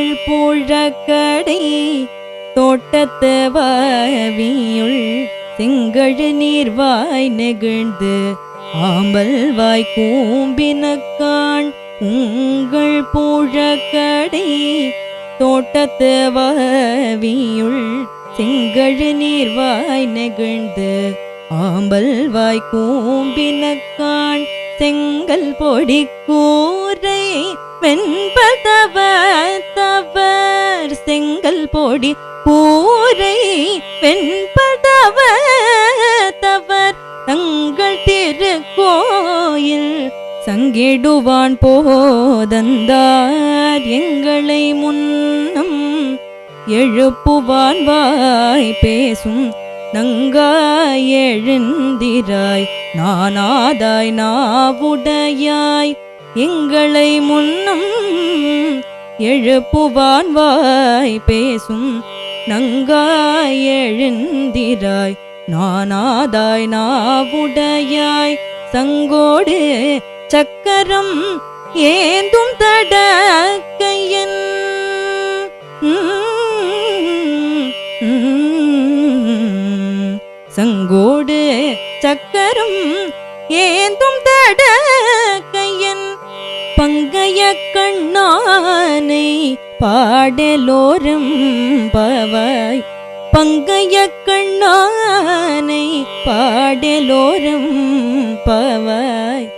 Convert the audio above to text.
திங்கள் புழக்கடை தோட்டத்து வாவியுள் செங்கழு நீர்வாய் நெகிழ்ந்து ஆம்பல் வாய் கூம்பினக்கான் உங்கள் புழக்கடை தோட்டத்து வாவியுள் செங்கழு நீர்வாய் நெகிழ்ந்து ஆம்பல் வாய் கூம்பினக்கான் செங்கல் பொடி கூரை வெண்பதவர் செங்கல் பொடி கூரை வெண்பதவர் தங்கள் திருக்கோயில் சங்கிடுவான் போதந்தார் எங்களை முன்னம் எழுப்புவான் வாய் பேசும் நங்காய் எழுந்திராய் நானாதாய் நாவுடையாய் எங்களை முன்னம் எழுப்புவான் வாய் பேசும் நங்காய் எழுந்திராய் நானாதாய் நாவுடையாய் சங்கோடு சக்கரம் ஏந்தும் தடக்கையன் சங்கோடு சக்கரம் ஏந்தும் தடக்கையன் பங்கைய கண்ணானை பாடலோரும் பவாய் பங்கைய கண்ணானை பாடலோரும் பவாய்